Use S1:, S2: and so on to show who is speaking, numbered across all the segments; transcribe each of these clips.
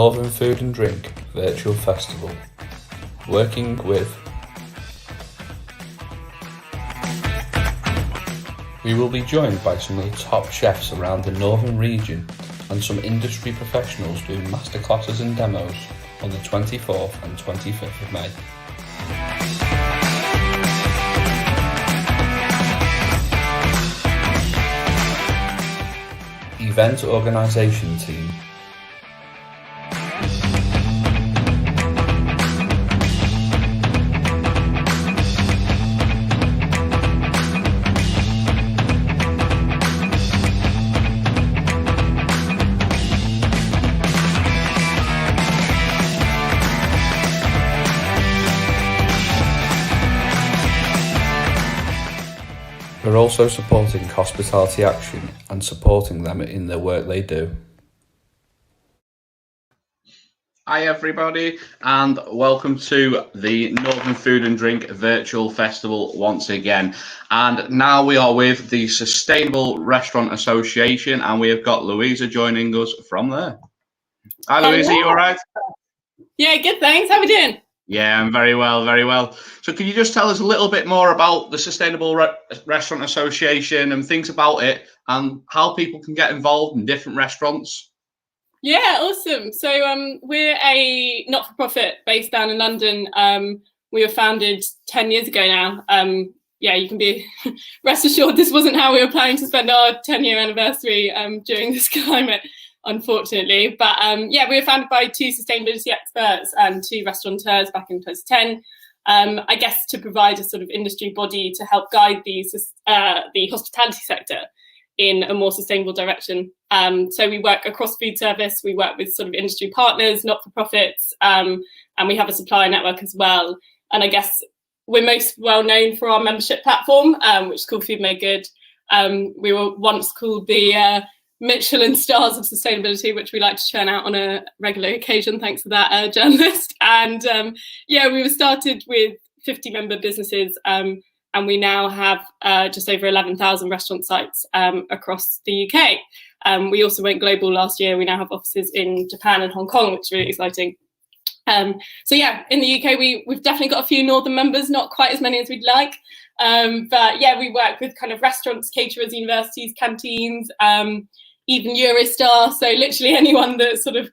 S1: Northern Food and Drink Virtual Festival, working with. We will be joined by some of the top chefs around the northern region and some industry professionals doing masterclasses and demos on the 24th and 25th of May. Event Organisation Team. We're also supporting Hospitality Action and supporting them in the work they do.
S2: Hi everybody, and welcome to the Northern Food and Drink Virtual Festival once again. And now we are with the Sustainable Restaurant Association, and we have got Louisa joining us from there. Hi Louisa, you all right?
S3: Yeah, good, thanks. How are we doing?
S2: Yeah, I'm very well, very well. So can you just tell us a little bit more about the Sustainable Restaurant Association and things about it and how people can get involved in different restaurants?
S3: Yeah, awesome. So we're a not-for-profit based down in London. We were founded 10 years ago now. Yeah, you can be rest assured this wasn't how we were planning to spend our 10-year anniversary during this climate, unfortunately. But yeah, we were founded by two sustainability experts and two restaurateurs back in 2010. I guess to provide a sort of industry body to help guide the hospitality sector in a more sustainable direction. So we work across food service, we work with sort of industry partners, not-for-profits, and we have a supplier network as well. And I guess we're most well known for our membership platform, which is called Food Made Good. We were once called the Michelin Stars of Sustainability, which we like to churn out on a regular occasion, thanks to that journalist. And yeah, we were started with 50 member businesses, and we now have just over 11,000 restaurant sites across the UK. We also went global last year. We now have offices in Japan and Hong Kong, which is really exciting. So yeah, in the UK, we've definitely got a few northern members, not quite as many as we'd like. But yeah, we work with kind of restaurants, caterers, universities, canteens, even Eurostar. So literally anyone that sort of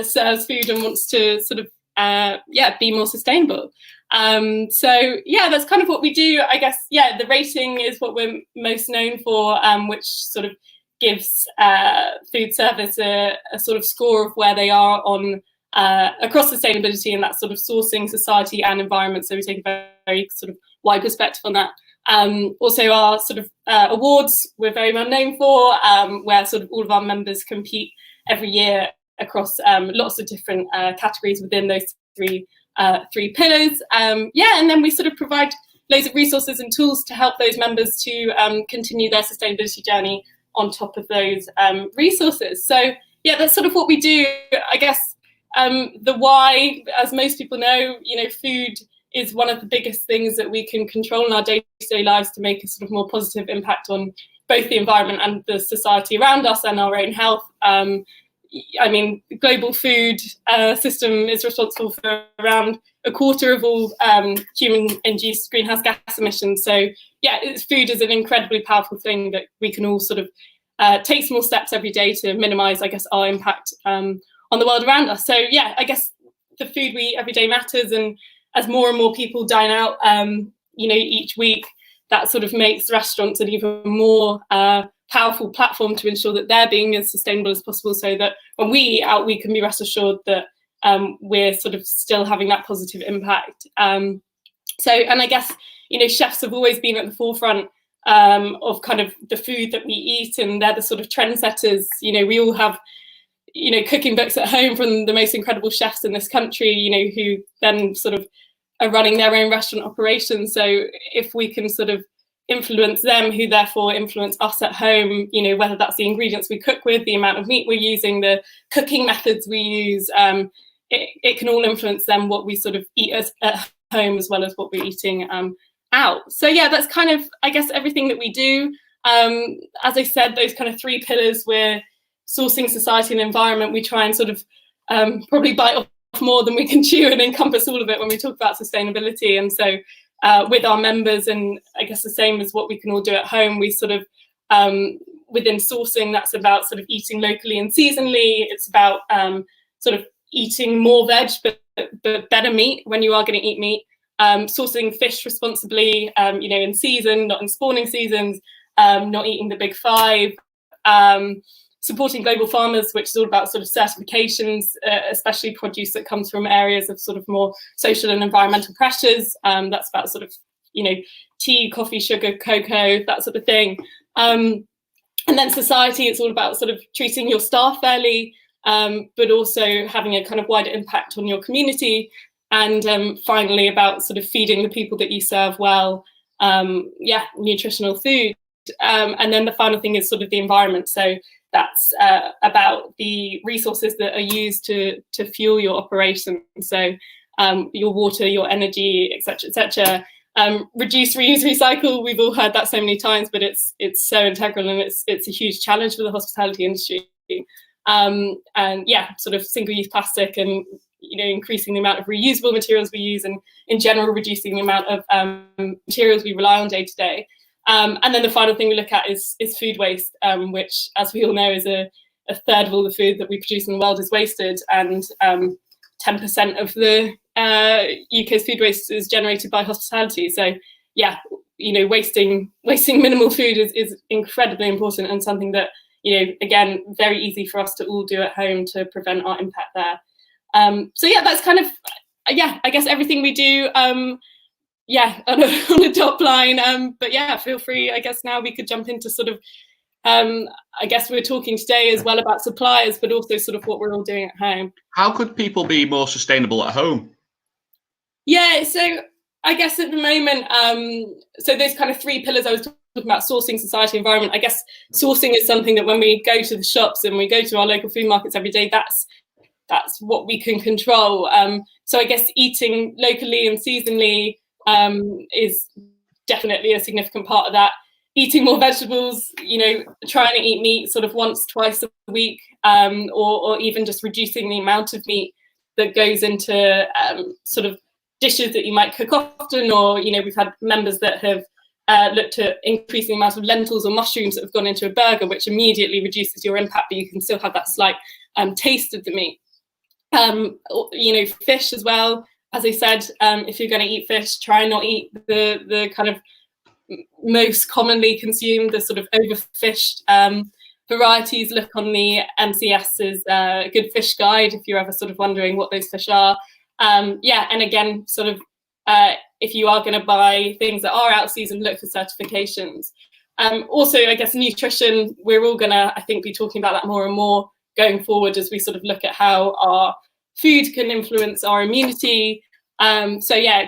S3: serves food and wants to sort of yeah, be more sustainable. So yeah, that's kind of what we do. I guess, yeah, the rating is what we're most known for, which sort of gives food service a sort of score of where they are on across sustainability and that sort of sourcing, society and environment. So we take a very sort of wide perspective on that. Also our sort of awards we're very well known for, where sort of all of our members compete every year across lots of different categories within those three pillars. Yeah, and then we sort of provide loads of resources and tools to help those members to continue their sustainability journey on top of those resources. So yeah, that's sort of what we do. I guess the why, as most people know, you know, food is one of the biggest things that we can control in our day-to-day lives to make a sort of more positive impact on both the environment and the society around us and our own health. I mean, the global food system is responsible for around a quarter of all human-induced greenhouse gas emissions. So yeah, food is an incredibly powerful thing that we can all sort of take small steps every day to minimise, I guess, our impact on the world around us. So yeah, I guess the food we eat every day matters, and as more and more people dine out, you know, each week, that sort of makes restaurants an even more powerful platform to ensure that they're being as sustainable as possible, so that when we eat out, we can be rest assured that we're sort of still having that positive impact. So, and I guess, you know, chefs have always been at the forefront of kind of the food that we eat, and they're the sort of trendsetters. You know, we all have, you know, cooking books at home from the most incredible chefs in this country, you know, who then sort of are running their own restaurant operations. So if we can sort of influence them, who therefore influence us at home, you know, whether that's the ingredients we cook with, the amount of meat we're using, the cooking methods we use, it can all influence them what we sort of eat at home as well as what we're eating out. So yeah, that's kind of, I guess, everything that we do. As I said, those kind of three pillars, we're sourcing, society and environment. We try and sort of probably bite off more than we can chew and encompass all of it when we talk about sustainability. And so with our members, and I guess the same as what we can all do at home, we sort of within sourcing, that's about sort of eating locally and seasonally. It's about sort of eating more veg, but better meat when you are going to eat meat. Sourcing fish responsibly, in season, not in spawning seasons, not eating the big five, supporting global farmers, which is all about sort of certifications, especially produce that comes from areas of sort of more social and environmental pressures. That's about sort of, tea, coffee, sugar, cocoa, that sort of thing. And then society, it's all about sort of treating your staff fairly, but also having a kind of wider impact on your community. And finally, about sort of feeding the people that you serve well, nutritional food. And then the final thing is sort of the environment. So that's about the resources that are used to fuel your operation. So your water, your energy, etc., etc. Reduce, reuse, recycle. We've all heard that so many times, but it's so integral, and it's a huge challenge for the hospitality industry. And sort of single-use plastic, and increasing the amount of reusable materials we use, and in general reducing the amount of materials we rely on day to day. And then the final thing we look at is food waste, which, as we all know, is a third of all the food that we produce in the world is wasted, and 10% of the UK's food waste is generated by hospitality. So wasting minimal food is incredibly important, and something that, again, very easy for us to all do at home to prevent our impact there. That's kind of, I guess everything we do, on a top line. But feel free, I guess now we could jump into sort of, I guess we're talking today as well about suppliers, but also sort of what we're all doing at home.
S2: How could people be more sustainable at home?
S3: Yeah, so I guess at the moment, so those kind of three pillars I was talking about: sourcing, society, environment. I guess sourcing is something that when we go to the shops and we go to our local food markets every day, that's what we can control. So I guess eating locally and seasonally is definitely a significant part of that. Eating more vegetables, trying to eat meat sort of once, twice a week, or even just reducing the amount of meat that goes into sort of dishes that you might cook often, or, we've had members that have looked at increasing the amount of lentils or mushrooms that have gone into a burger, which immediately reduces your impact, but you can still have that slight taste of the meat. Fish as well. As I said, if you're going to eat fish, try and not eat the kind of most commonly consumed, the sort of overfished varieties. Look on the MCS's Good Fish Guide if you're ever sort of wondering what those fish are. And again, sort of if you are going to buy things that are out of season, look for certifications. Also, I guess nutrition, we're all going to, I think, be talking about that more and more going forward as we sort of look at how our food can influence our immunity.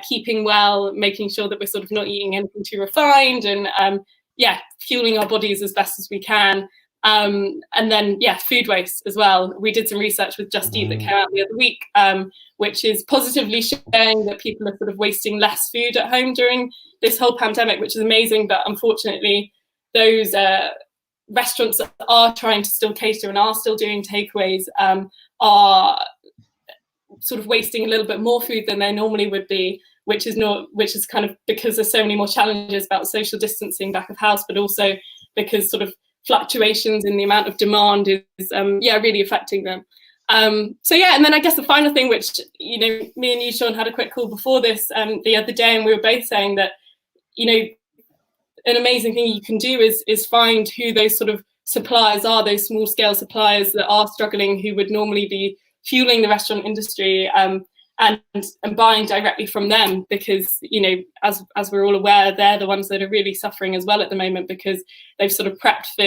S3: Keeping well, making sure that we're sort of not eating anything too refined, and fueling our bodies as best as we can. And then food waste as well. We did some research with Just Eat that came out the other week, which is positively showing that people are sort of wasting less food at home during this whole pandemic, which is amazing. But unfortunately, those restaurants that are trying to still cater and are still doing takeaways are sort of wasting a little bit more food than they normally would be, which is kind of because there's so many more challenges about social distancing back of house, but also because sort of fluctuations in the amount of demand is really affecting them. And then I guess the final thing, which me and you, Sean, had a quick call before this the other day, and we were both saying that an amazing thing you can do is find who those sort of suppliers are, those small scale suppliers that are struggling, who would normally be fueling the restaurant industry, and buying directly from them, because as we're all aware, they're the ones that are really suffering as well at the moment, because they've sort of prepped for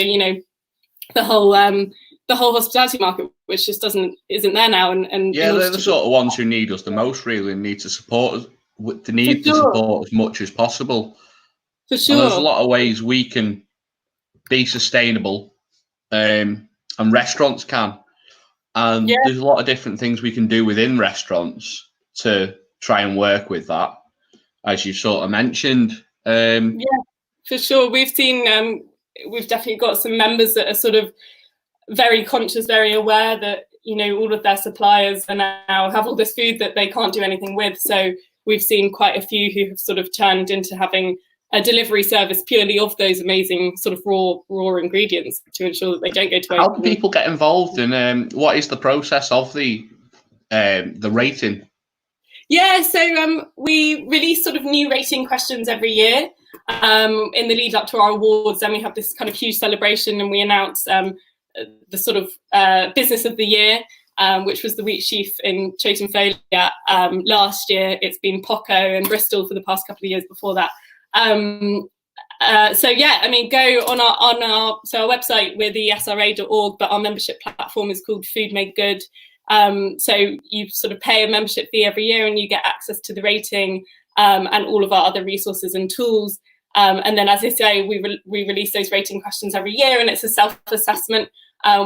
S3: the whole hospitality market, which just isn't there now. And
S2: they're the sort of ones who need us the most, really, and need to support us. They need to support as much as possible.
S3: For sure.
S2: And there's a lot of ways we can be sustainable, and restaurants can. And there's a lot of different things we can do within restaurants to try and work with that, as you sort of mentioned.
S3: For sure. We've seen, we've definitely got some members that are sort of very conscious, very aware that you know, all of their suppliers are now have all this food that they can't do anything with. So we've seen quite a few who have sort of turned into having a delivery service purely of those amazing sort of raw ingredients to ensure that they don't go to waste.
S2: How do people get involved, and what is the process of the rating?
S3: Yeah, so we release sort of new rating questions every year in the lead up to our awards. Then we have this kind of huge celebration, and we announce the sort of business of the year, which was the wheat sheaf in Chowton Folia last year. It's been Poco and Bristol for the past couple of years before that. So yeah, I mean, go on our website, we're the sra.org, but our membership platform is called Food Made Good. So you sort of pay a membership fee every year and you get access to the rating and all of our other resources and tools. And then, as I say, we release those rating questions every year, and it's a self-assessment,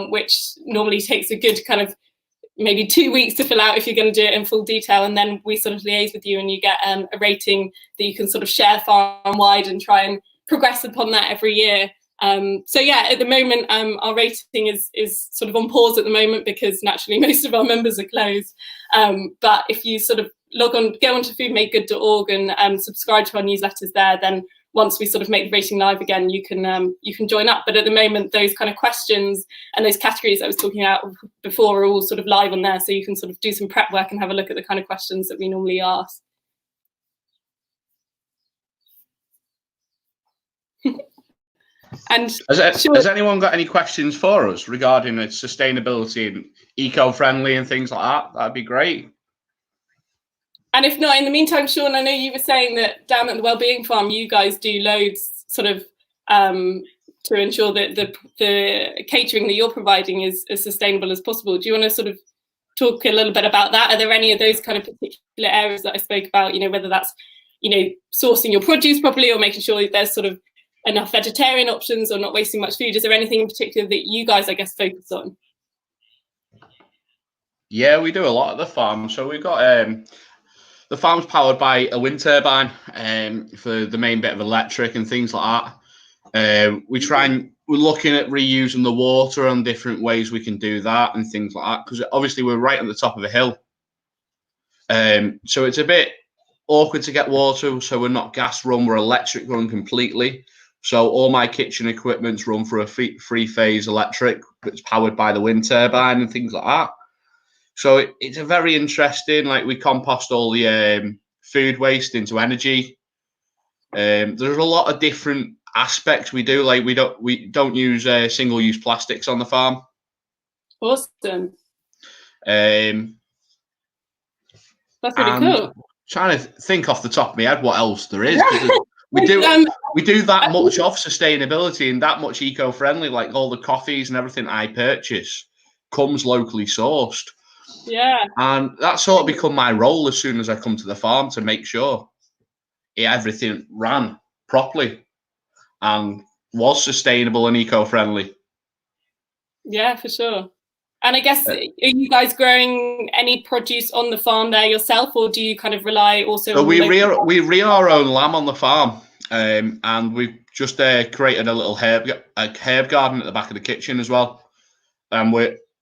S3: which normally takes a good kind of maybe 2 weeks to fill out if you're going to do it in full detail. And then we sort of liaise with you and you get a rating that you can sort of share far and wide and try and progress upon that every year. So yeah, at the moment, our rating is sort of on pause at the moment because naturally most of our members are closed. But if you sort of go onto foodmadegood.org and subscribe to our newsletters there, then once we sort of make the rating live again, you can join up. But at the moment, those kind of questions and those categories I was talking about before are all sort of live on there, so you can sort of do some prep work and have a look at the kind of questions that we normally ask. And
S2: has anyone got any questions for us regarding its sustainability and eco-friendly and things like that? That'd be great.
S3: And if not, in the meantime, Sean, I know you were saying that down at the Wellbeing Farm, you guys do loads sort of to ensure that the catering that you're providing is as sustainable as possible. Do you want to sort of talk a little bit about that? Are there any of those kind of particular areas that I spoke about, you know, whether that's, you know, sourcing your produce properly or making sure that there's sort of enough vegetarian options or not wasting much food? Is there anything in particular that you guys, I guess, focus on?
S2: Yeah, we do a lot at the farm. So we've got the farm's powered by a wind turbine for the main bit of electric and things like that. We're looking at reusing the water and different ways we can do that and things like that, because obviously we're right at the top of a hill. So it's a bit awkward to get water, so we're not gas run, we're electric run completely. So all my kitchen equipment's run for a three-phase electric that's powered by the wind turbine and things like that. So it's a very interesting, like we compost all the food waste into energy. There's a lot of different aspects we do. Like we don't use single-use plastics on the farm.
S3: Awesome.
S2: That's
S3: really cool.
S2: Trying to think off the top of my head what else there is. We do that much of sustainability and that much eco-friendly. Like all the coffees and everything I purchase comes locally sourced.
S3: Yeah.
S2: And that's sort of become my role as soon as I come to the farm, to make sure everything ran properly and was sustainable and eco-friendly.
S3: Yeah, for sure. And I guess, are you guys growing any produce on the farm there yourself, or do you kind of rely also
S2: so
S3: on
S2: we rear our own lamb on the farm, and we've just created a little herb garden at the back of the kitchen as well. And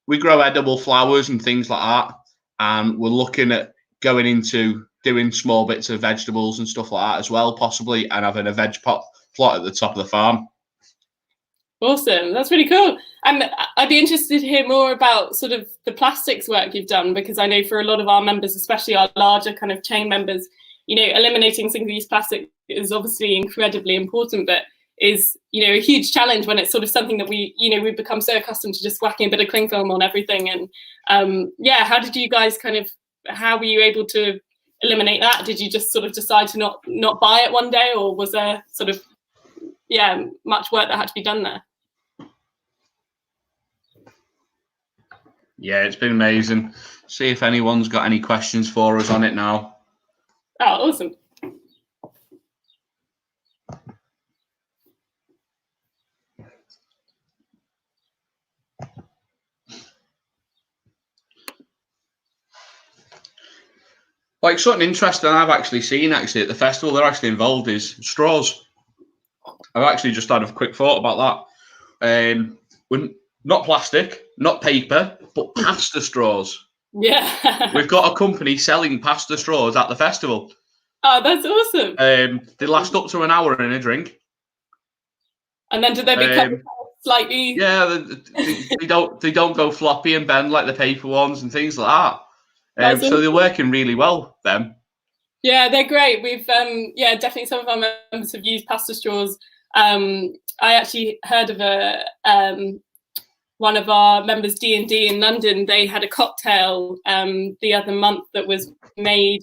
S2: we grow edible flowers and things like that, and we're looking at going into doing small bits of vegetables and stuff like that as well, possibly, and having a veg plot at the top of the farm.
S3: Awesome, that's really cool. And I'd be interested to hear more about sort of the plastics work you've done, because I know for a lot of our members, especially our larger kind of chain members, you know, eliminating single-use plastic is obviously incredibly important, but is, you know, a huge challenge when it's sort of something that we've become so accustomed to just whacking a bit of cling film on everything. And yeah, how did you guys how were you able to eliminate that? Did you just sort of decide to not buy it one day, or was there sort of, yeah, much work that had to be done there?
S2: Yeah, it's been amazing. See if anyone's got any questions for us on it now.
S3: Oh, awesome.
S2: Like something interesting I've actually seen at the festival they're actually involved is straws. I've actually just had a quick thought about that. Not plastic, not paper, but pasta straws.
S3: Yeah.
S2: We've got a company selling pasta straws at the festival.
S3: Oh, that's awesome.
S2: They last up to an hour in a drink.
S3: And then do they become slightly?
S2: Yeah, they don't go floppy and bend like the paper ones and things like that. So they're working really well, them.
S3: Yeah, they're great. We've definitely some of our members have used pasta straws. I actually heard of one of our members, D&D in London. They had a cocktail the other month that was made.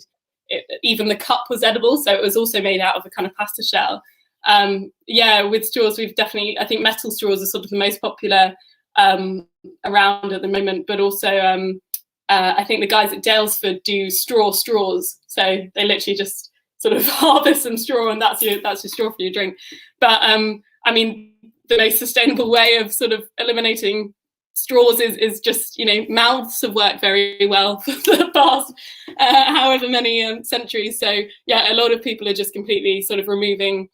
S3: Even the cup was edible, so it was also made out of a kind of pasta shell. With straws, we've definitely, I think metal straws are sort of the most popular around at the moment, but also I think the guys at Dalesford do straws. So they literally just sort of harvest some straw and that's your straw for your drink. But I mean, the most sustainable way of sort of eliminating straws is just, mouths have worked very well for the past however many centuries. So yeah, a lot of people are just completely sort of removing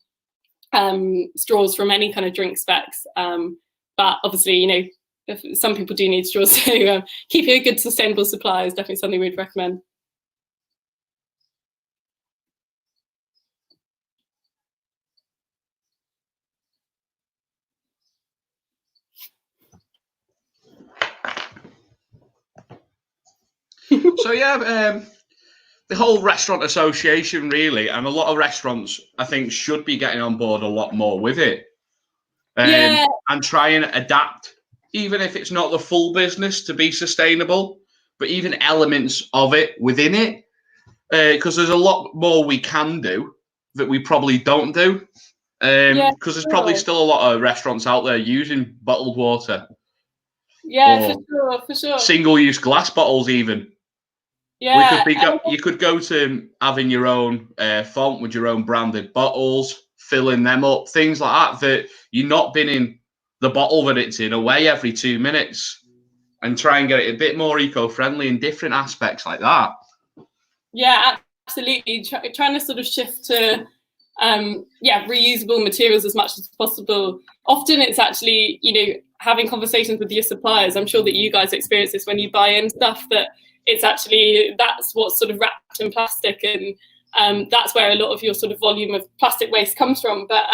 S3: straws from any kind of drink specs. But obviously, if some people do need straws, so keeping a good sustainable supply is definitely something we'd recommend.
S2: So yeah, the whole restaurant association really, and a lot of restaurants I think should be getting on board a lot more with it, and try and adapt, even if it's not the full business to be sustainable, but even elements of it within it, because there's a lot more we can do that we probably don't do, because there's probably still a lot of restaurants out there using bottled water.
S3: Yeah, for sure.
S2: Single-use glass bottles, even.
S3: Yeah,
S2: you could go to having your own font with your own branded bottles, filling them up, things like that you're not binning the bottle that it's in away every 2 minutes, and try and get it a bit more eco-friendly in different aspects like that.
S3: Yeah, absolutely. Trying to sort of shift to reusable materials as much as possible. Often it's actually, having conversations with your suppliers. I'm sure that you guys experience this when you buy in stuff, that it's actually, that's what's sort of wrapped in plastic, and that's where a lot of your sort of volume of plastic waste comes from. But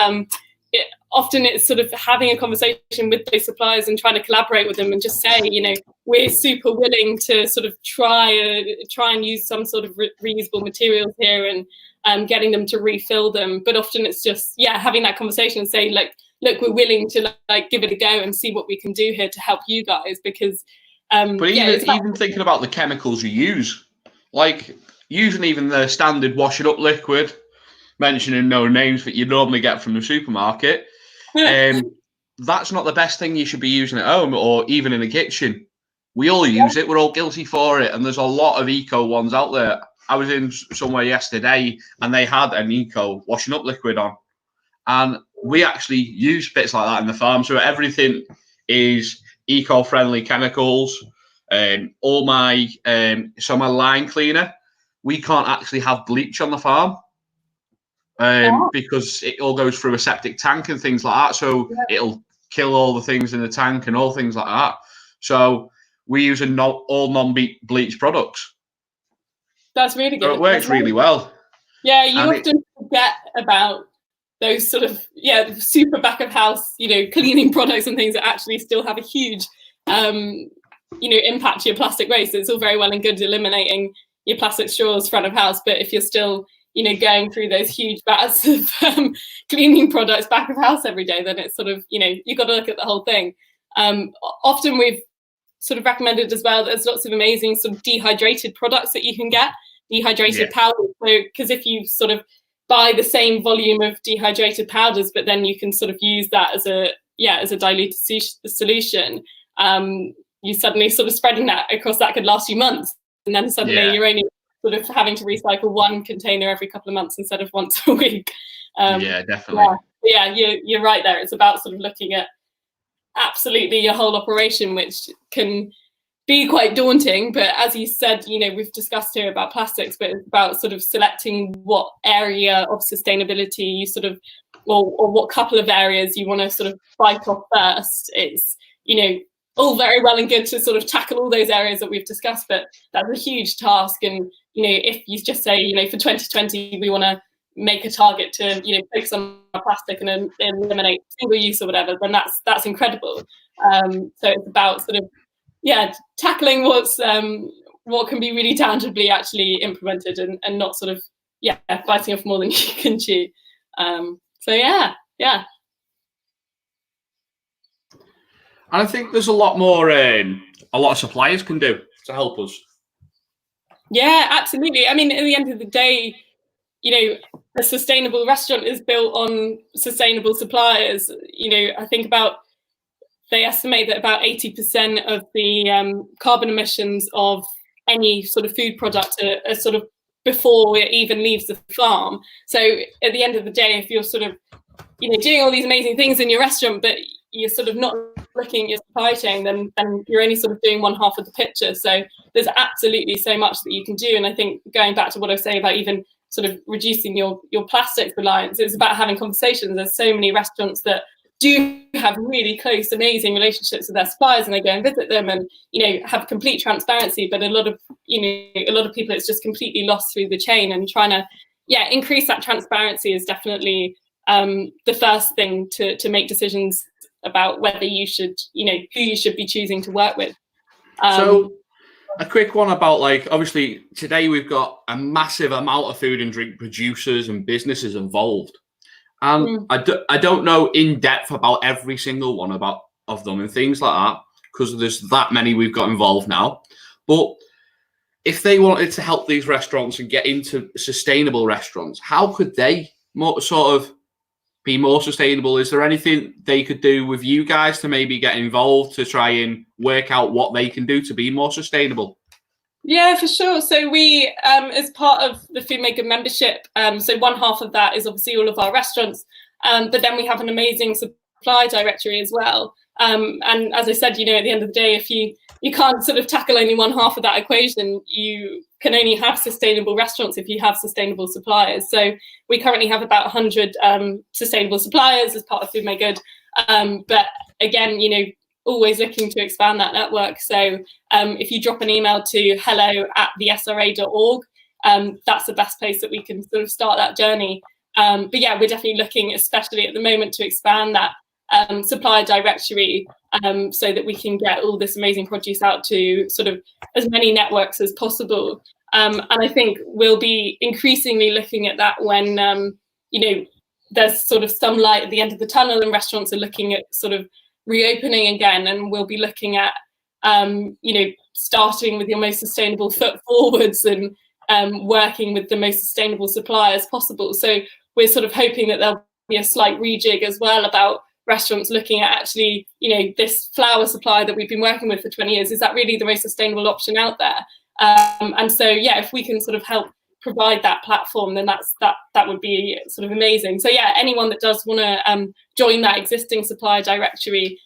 S3: often it's sort of having a conversation with those suppliers and trying to collaborate with them and just say, we're super willing to sort of try and use some sort of reusable materials here, and getting them to refill them. But often it's just, having that conversation and say, look, we're willing to give it a go and see what we can do here to help you guys, because
S2: but even thinking about the chemicals you use, like using even the standard washing up liquid, mentioning no names that you normally get from the supermarket, that's not the best thing you should be using at home or even in the kitchen. We all use it, we're all guilty for it, and there's a lot of eco ones out there. I was in somewhere yesterday and they had an eco washing up liquid on, and we actually use bits like that in the farm, so everything is eco-friendly chemicals. All my my line cleaner, we can't actually have bleach on the farm, because it all goes through a septic tank and things like that, so it'll kill all the things in the tank and all things like that. So we use all non-bleach products.
S3: That's really good.
S2: So it works really well.
S3: Yeah, you often forget about those sort of super back of house cleaning products and things that actually still have a huge impact to your plastic waste. It's all very well and good eliminating your plastic straws front of house, but if you're still going through those huge vats of cleaning products back of house every day, then it's sort of you've got to look at the whole thing. Often we've sort of recommended as well, there's lots of amazing sort of dehydrated products that you can get, dehydrated powders. So because if you sort of buy the same volume of dehydrated powders, but then you can sort of use that as a diluted solution, you suddenly sort of spreading that across, that could last you months, and then suddenly you're only sort of having to recycle one container every couple of months instead of once a week.
S2: Definitely.
S3: You're right there. It's about sort of looking at absolutely your whole operation, which can be quite daunting, but as you said, we've discussed here about plastics, but it's about sort of selecting what area of sustainability you sort of, or what couple of areas you want to sort of fight off first. It's all very well and good to sort of tackle all those areas that we've discussed, but that's a huge task. And if you just say, for 2020 we want to make a target to focus on plastic and eliminate single use or whatever, then that's incredible. So it's about sort of tackling what can be really tangibly actually implemented, and not sort of biting off more than you can chew. So yeah.
S2: And I think there's a lot more a lot of suppliers can do to help us.
S3: Yeah, absolutely. I mean, at the end of the day, a sustainable restaurant is built on sustainable suppliers. I think they estimate that about 80% of the carbon emissions of any sort of food product are sort of before it even leaves the farm. So at the end of the day, if you're sort of doing all these amazing things in your restaurant, but you're sort of not looking at your supply chain, then you're only sort of doing one half of the picture. So there's absolutely so much that you can do. And I think going back to what I was saying about even sort of reducing your plastics reliance, it's about having conversations. There's so many restaurants that do have really close, amazing relationships with their suppliers, and they go and visit them and have complete transparency. But a lot of people, it's just completely lost through the chain. And trying to increase that transparency is definitely the first thing to make decisions about whether you should, who you should be choosing to work with.
S2: So a quick one about, obviously today we've got a massive amount of food and drink producers and businesses involved. And I don't know in depth about every single one of them and things like that, because there's that many we've got involved now. But if they wanted to help these restaurants and get into sustainable restaurants, how could they be more sustainable? Is there anything they could do with you guys to maybe get involved to try and work out what they can do to be more sustainable?
S3: Yeah, for sure. So we, as part of the Food Maker membership, so one half of that is obviously all of our restaurants, but then we have an amazing supply directory as well. And as I said, at the end of the day, if you can't sort of tackle only one half of that equation, you can only have sustainable restaurants if you have sustainable suppliers. So we currently have about 100 sustainable suppliers as part of Food Made Good. But again, always looking to expand that network. So if you drop an email to hello@thesra.org, that's the best place that we can sort of start that journey. But yeah, we're definitely looking, especially at the moment, to expand that supplier directory so that we can get all this amazing produce out to sort of as many networks as possible. And I think we'll be increasingly looking at that when, there's sort of some light at the end of the tunnel and restaurants are looking at sort of reopening again, and we'll be looking at, starting with your most sustainable foot forwards and working with the most sustainable suppliers possible. So we're sort of hoping that there'll be a slight rejig as well about restaurants looking at actually, this flour supply that we've been working with for 20 years, is that really the most sustainable option out there? And so, if we can sort of help provide that platform, then that would be sort of amazing. So anyone that does want to join that existing supplier directory,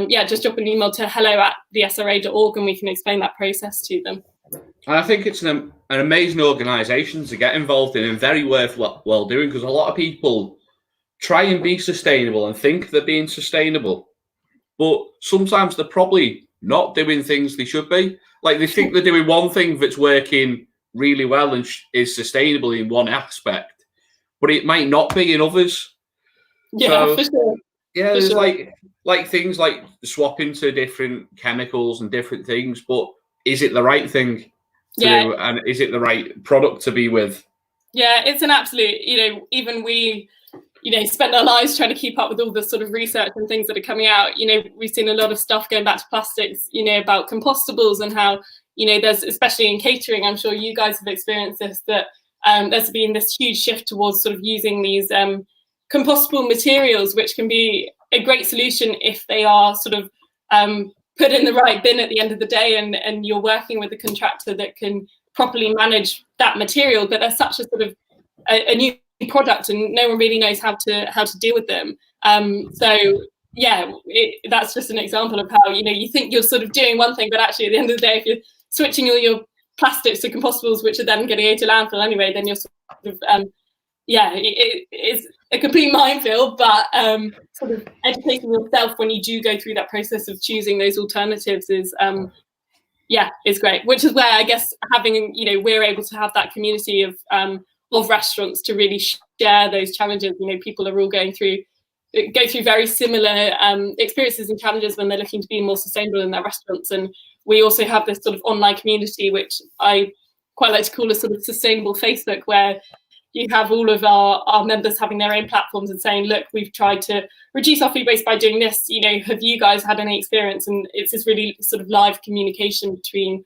S3: just drop an email to hello@thesra.org and we can explain that process to them.
S2: And I think it's an amazing organisation to get involved in and very worthwhile doing, because a lot of people try and be sustainable and think they're being sustainable, but sometimes they're probably not doing things they should be. Like, they think they're doing one thing that's working really well and is sustainable in one aspect, but it might not be in others.
S3: Yeah, for sure.
S2: Yeah, there's like things like swapping to different chemicals and different things, but is it the right thing to do, and is it the right product to be with?
S3: Yeah, it's an absolute, even we, spend our lives trying to keep up with all the sort of research and things that are coming out. We've seen a lot of stuff going back to plastics, about compostables and how, there's, especially in catering, I'm sure you guys have experienced this, that there's been this huge shift towards sort of using these compostable materials, which can be a great solution if they are sort of put in the right bin at the end of the day, and you're working with a contractor that can properly manage that material. But there's such a sort of a new product, and no one really knows how to deal with them. That's just an example of how you think you're sort of doing one thing, but actually at the end of the day, if you're switching all your plastics to compostables, which are then going to go to landfill anyway, then you're sort of yeah, it's a complete minefield, but sort of educating yourself when you do go through that process of choosing those alternatives is is great. Which is where I guess having, we're able to have that community of restaurants to really share those challenges. People are all go through very similar experiences and challenges when they're looking to be more sustainable in their restaurants. And we also have this sort of online community, which I quite like to call a sort of sustainable Facebook, where you have all of our members having their own platforms and saying, look, we've tried to reduce our food waste by doing this. Have you guys had any experience? And it's this really sort of live communication between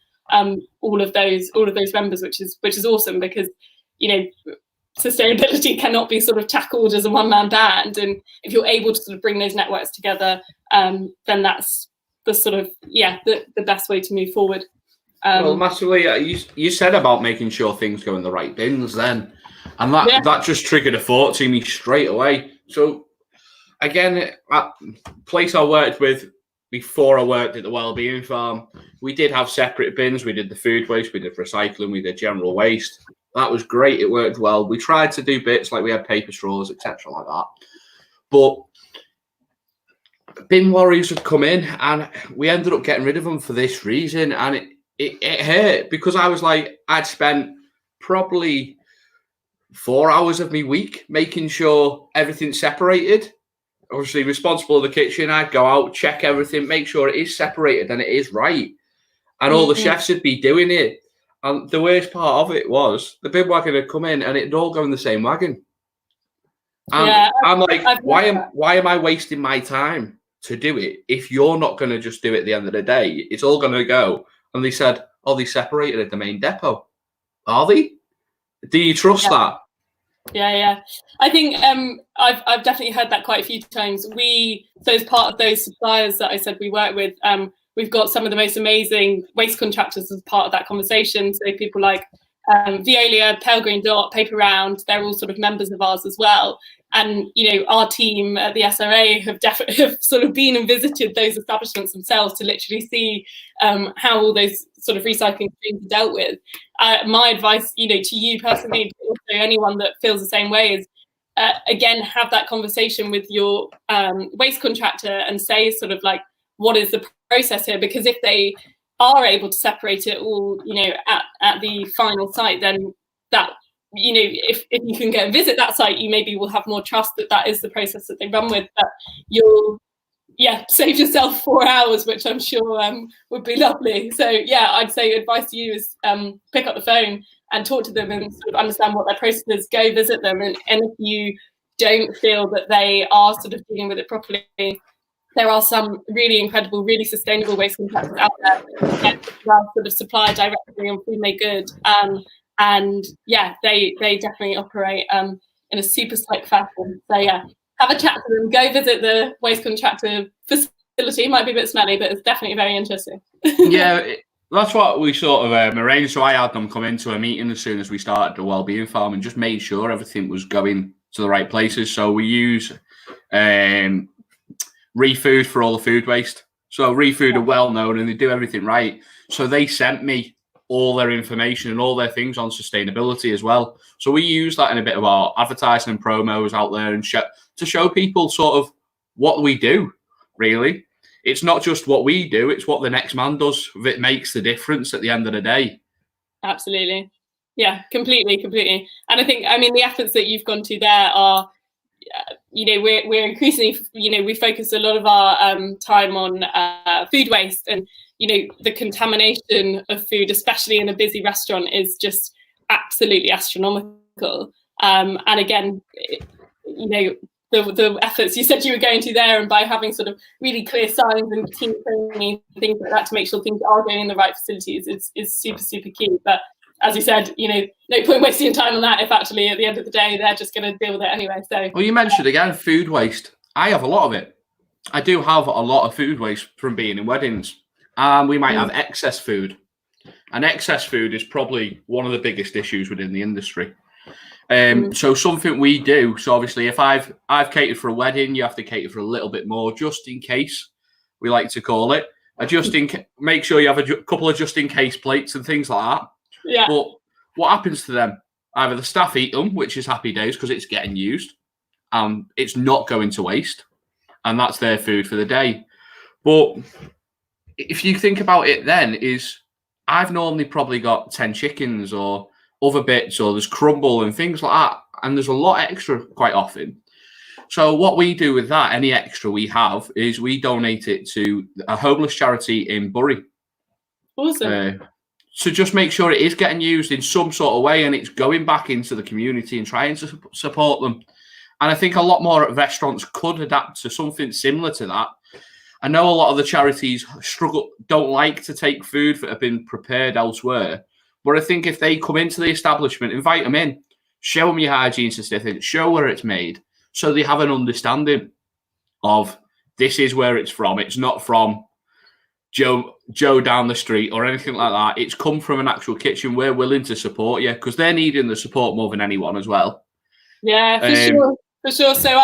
S3: all of those members, which is awesome, because sustainability cannot be sort of tackled as a one-man band. And if you're able to sort of bring those networks together, then that's the sort of the best way to move forward.
S2: Well, massively, you said about making sure things go in the right bins then. And that just triggered a thought to me straight away. So, again, at the place I worked with before I worked at the Wellbeing Farm, we did have separate bins. We did the food waste, we did recycling, we did general waste. That was great. It worked well. We tried to do bits like we had paper straws, etc., like that. But bin lorries had come in, and we ended up getting rid of them for this reason. And it hurt, because I was like, I'd spent probably 4 hours of my week making sure everything's separated. Obviously responsible of the kitchen. I'd go out, check everything, make sure it is separated and it is right. And all the chefs would be doing it. And the worst part of it was the bin wagon had come in and it'd all go in the same wagon. And I'm like, why am I wasting my time to do it if you're not going to just do it at the end of the day? It's all going to go. And they said, they separated at the main depot. Are they? Do you trust that?
S3: Yeah. I think I've definitely heard that quite a few times. So as part of those suppliers that I said we work with, we've got some of the most amazing waste contractors as part of that conversation. So people like Veolia, Pale Green Dot, Paper Round, they're all sort of members of ours as well. And our team at the SRA have sort of been and visited those establishments themselves to literally see how all those sort of recycling streams are dealt with. My advice, to you personally, but also anyone that feels the same way, is again, have that conversation with your waste contractor and say sort of like, what is the process here? Because if they are able to separate it all, at the final site, then that, if you can go and visit that site, you maybe will have more trust that is the process that they run with. But you'll save yourself 4 hours, which I'm sure would be lovely. So I'd say advice to you is pick up the phone and talk to them and sort of understand what their process is. Go visit them, and if you don't feel that they are sort of dealing with it properly, there are some really incredible, really sustainable waste contractors out there that sort of supply directly on Food Made Good. And they definitely operate in a super slick fashion. So have a chat to them. Go visit the waste contractor facility. It might be a bit smelly, but it's definitely very interesting.
S2: That's what we sort of arranged. So I had them come into a meeting as soon as we started the Wellbeing Farm and just made sure everything was going to the right places. So we use ReFood for all the food waste. So ReFood are well known and they do everything right. So they sent me all their information and all their things on sustainability as well. So we use that in a bit of our advertising and promos out there and to show people sort of what we do, really. It's not just what we do, it's what the next man does that makes the difference at the end of the day.
S3: Absolutely. Yeah, completely. And I think, the efforts that you've gone to there are, we're increasingly, we focus a lot of our time on food waste, and the contamination of food, especially in a busy restaurant, is just absolutely astronomical. And again, the efforts you said you were going to there, and by having sort of really clear signs and team training, things like that to make sure things are going in the right facilities is super, super key. But as you said, no point wasting time on that if actually at the end of the day they're just going to deal with it anyway. So,
S2: well, you mentioned again food waste. I have a lot of it. I do have a lot of food waste from being in weddings. We might have excess food. And excess food is probably one of the biggest issues within the industry. So something we do, so obviously if I've catered for a wedding, you have to cater for a little bit more, just in case, we like to call it. Make sure you have a couple of just in case plates and things like that.
S3: Yeah.
S2: But what happens to them? either the staff eat them, which is happy days because it's getting used, and it's not going to waste, and that's their food for the day. But if you think about it, then I've normally probably got 10 chickens or other bits, or there's crumble and things like that, and there's a lot extra quite often. So what we do with that, any extra we have, is we donate it to a homeless charity in Bury.
S3: Awesome.
S2: To just make sure it is getting used in some sort of way and it's going back into the community and trying to support them. And I think a lot more restaurants could adapt to something similar to that. I know a lot of the charities don't like to take food that have been prepared elsewhere. But I think if they come into the establishment, invite them in, show them your hygiene certificate, show where it's made, so they have an understanding of this is where it's from. It's not from Joe down the street or anything like that. It's come from an actual kitchen. We're willing to support you because they're needing the support more than anyone as well.
S3: Yeah, for sure. So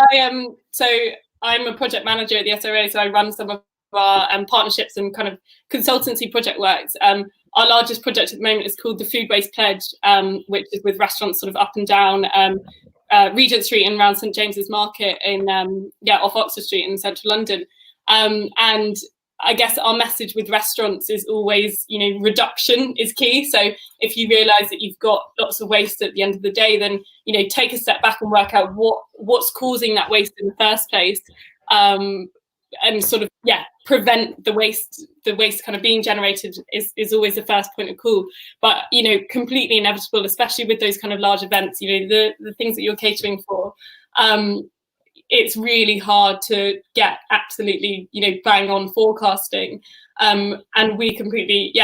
S3: I'm a project manager at the SRA, so I run some of our partnerships and kind of consultancy project works. Our largest project at the moment is called the Food Waste Pledge, which is with restaurants sort of up and down Regent Street and around St James's Market in off Oxford Street in central London. And I guess our message with restaurants is always, reduction is key. So if you realise that you've got lots of waste at the end of the day, then, take a step back and work out what's causing that waste in the first place. And sort of, prevent the waste kind of being generated is always the first point of call. But, completely inevitable, especially with those kind of large events, the things that you're catering for, it's really hard to get absolutely, bang on forecasting. And we completely,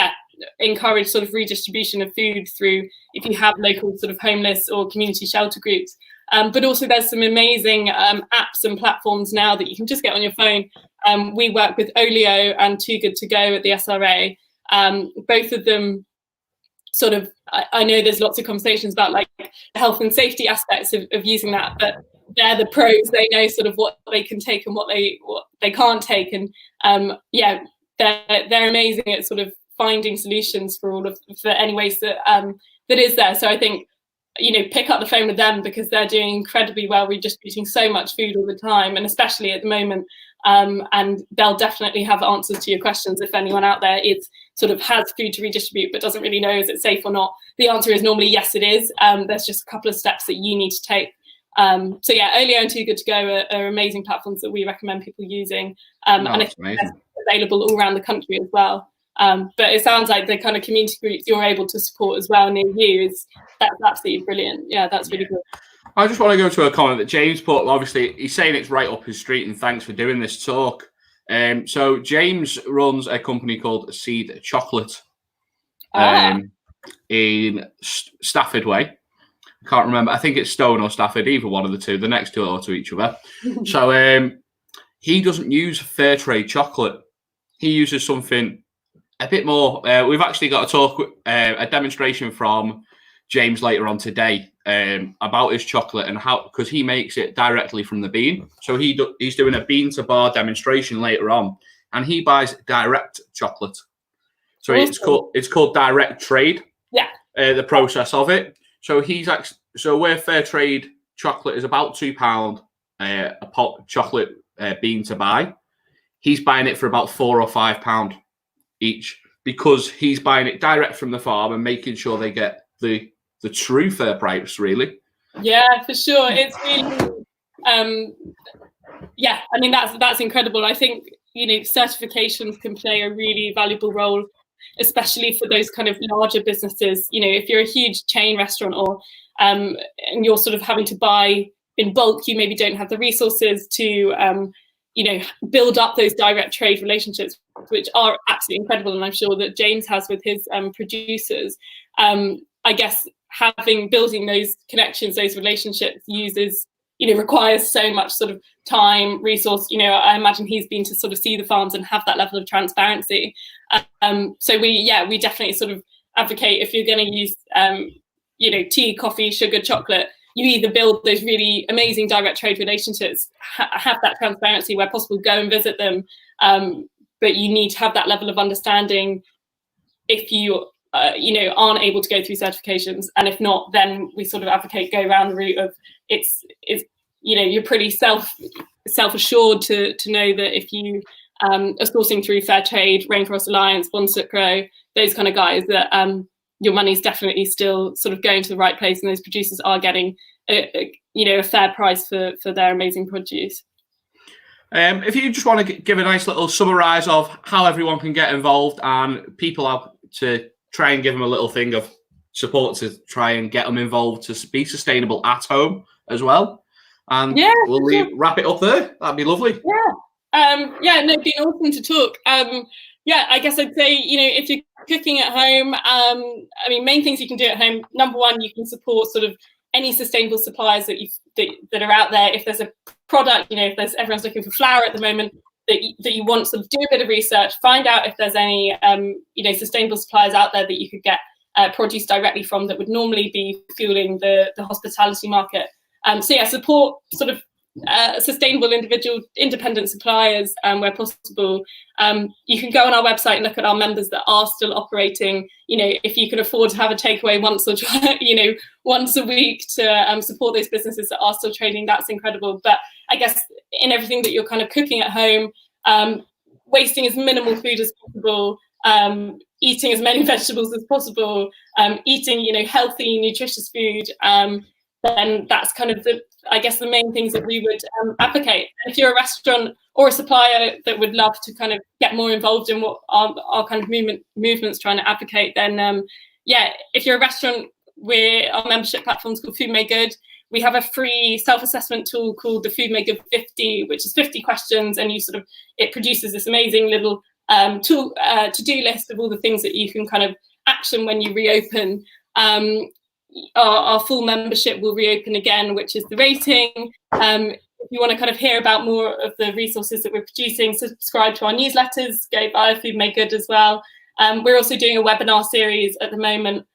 S3: encourage sort of redistribution of food through, if you have local sort of homeless or community shelter groups. But also there's some amazing apps and platforms now that you can just get on your phone. We work with Olio and Too Good To Go at the SRA. Both of them sort of, I know there's lots of conversations about like the health and safety aspects of using that, but they're the pros. They know sort of what they can take and what they can't take. And they're amazing at sort of finding solutions for any waste that is there. So I think, pick up the phone with them because they're doing incredibly well redistributing so much food all the time, and especially at the moment. And they'll definitely have answers to your questions if anyone out there has food to redistribute but doesn't really know is it safe or not. The answer is normally yes, it is. There's just a couple of steps that you need to take. Olio and Too Good To Go are amazing platforms that we recommend people using. And it's available all around the country as well. But it sounds like the kind of community groups you're able to support as well near you that's absolutely brilliant. Yeah, that's really good.
S2: I just want to go to a comment that James put. Obviously, he's saying it's right up his street, and thanks for doing this talk. So James runs a company called Seed Chocolate in Stafford Way. I can't remember. I think it's Stone or Stafford, either one of the two. The next two are to each other. So he doesn't use fair trade chocolate. He uses something a bit more. We've actually got a demonstration from James later on today about his chocolate and how, because he makes it directly from the bean. So he's doing a bean to bar demonstration later on, and he buys direct chocolate. So awesome. it's called direct trade. Yeah. The process of it. So where fair trade chocolate is about £2 a pot chocolate bean to buy, he's buying it for about £4 or £5 each, because he's buying it direct from the farm and making sure they get the true fair price, really.
S3: Yeah, for sure. It's really I mean that's incredible. I think certifications can play a really valuable role, especially for those kind of larger businesses. If you're a huge chain restaurant or and you're sort of having to buy in bulk, you maybe don't have the resources to build up those direct trade relationships, which are absolutely incredible, and I'm sure that James has with his producers. I guess building those connections, those relationships requires so much sort of time, resource. I imagine he's been to sort of see the farms and have that level of transparency. So we definitely sort of advocate, if you're going to use tea, coffee, sugar, chocolate, you either build those really amazing direct trade relationships, have that transparency where possible, go and visit them, but you need to have that level of understanding if you aren't able to go through certifications, and if not, then we sort of advocate go around the route of it's you're pretty self-assured to know that if you are sourcing through Fair Trade, Rainforest Alliance, Bon Sucro, those kind of guys, that your money's definitely still sort of going to the right place, and those producers are getting a fair price for their amazing produce.
S2: If you just want to give a nice little summarise of how everyone can get involved and people out to try and give them a little thing of support to try and get them involved to be sustainable at home as well. And we'll wrap it up there. That'd be lovely.
S3: It'd been awesome to talk. I guess I'd say, if you're cooking at home, main things you can do at home. Number one, you can support sort of any sustainable suppliers that are out there. If there's a product, if everyone's looking for flour at the moment, that you want to sort of do a bit of research, find out if there's any sustainable suppliers out there that you could get produce directly from that would normally be fueling the hospitality market. Support sort of sustainable individual independent suppliers where possible. You can go on our website and look at our members that are still operating. If you can afford to have a takeaway once a week to support those businesses that are still trading, that's incredible. But I guess in everything that you're kind of cooking at home, wasting as minimal food as possible, eating as many vegetables as possible, eating healthy, nutritious food, then that's kind of the main things that we would advocate. If you're a restaurant or a supplier that would love to kind of get more involved in what our kind of movement's trying to advocate, then if you're a restaurant, our membership platform's called Food Made Good. We have a free self-assessment tool called the Food Made Good 50, which is 50 questions, and it produces this amazing little tool to-do list of all the things that you can kind of action when you reopen. Our full membership will reopen again, which is the rating. If you want to kind of hear about more of the resources that we're producing, subscribe to our newsletters, go via Food Made Good as well. We're also doing a webinar series at the moment,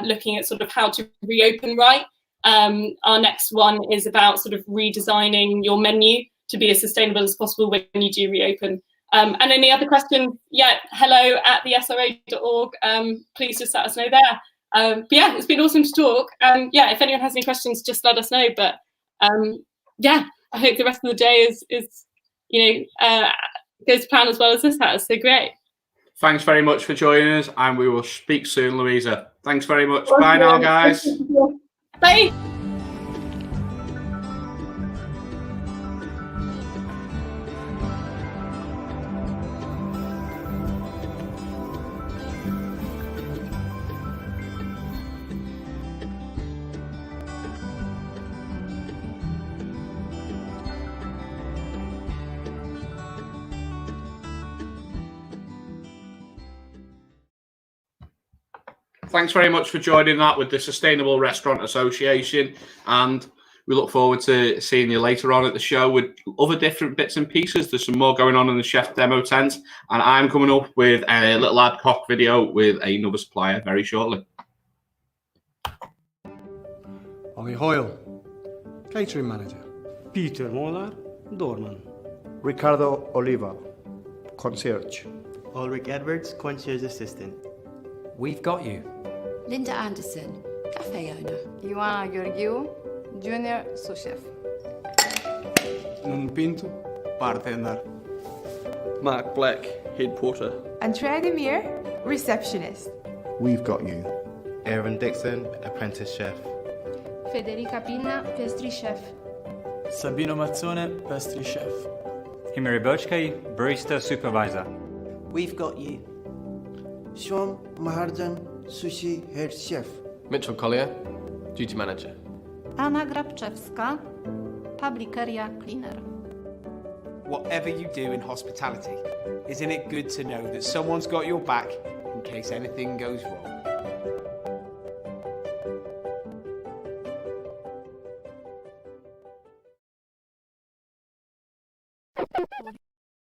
S3: looking at sort of how to reopen right. Our next one is about sort of redesigning your menu to be as sustainable as possible when you do reopen. And any other questions, hello@thesra.org. Please just let us know there. It's been awesome to talk. If anyone has any questions, just let us know. But I hope the rest of the day goes to plan as well as this has. So great.
S2: Thanks very much for joining us, and we will speak soon, Louisa. Thanks very much. Bye now, guys.
S3: Bye.
S2: Thanks very much for joining that with the Sustainable Restaurant Association, and we look forward to seeing you later on at the show with other different bits and pieces. There's some more going on in the chef demo tent, and I'm coming up with a little ad hoc video with another supplier very shortly.
S4: Ollie Hoyle, Catering Manager.
S5: Peter Molar, Doorman.
S6: Ricardo Oliva, Concierge.
S7: Ulrich Edwards, Concierge Assistant.
S8: We've got you.
S9: Linda Anderson, cafe owner.
S10: Ioana Gheorghiu, junior sous chef.
S5: Nuno Pinto, bartender.
S11: Mark Black, head porter.
S10: Andrea Demir, receptionist.
S6: We've got you.
S7: Aaron Dixon, apprentice chef.
S10: Federica Pinna, pastry chef.
S5: Sabino Mazzone, pastry chef.
S12: Himari Bochke, barista supervisor.
S13: We've got you. Sean Maharjan, sushi head chef.
S11: Mitchell Collier, duty manager.
S14: Anna Grabczewska, public area cleaner.
S15: Whatever you do in hospitality, isn't it good to know that someone's got your back in case anything goes wrong?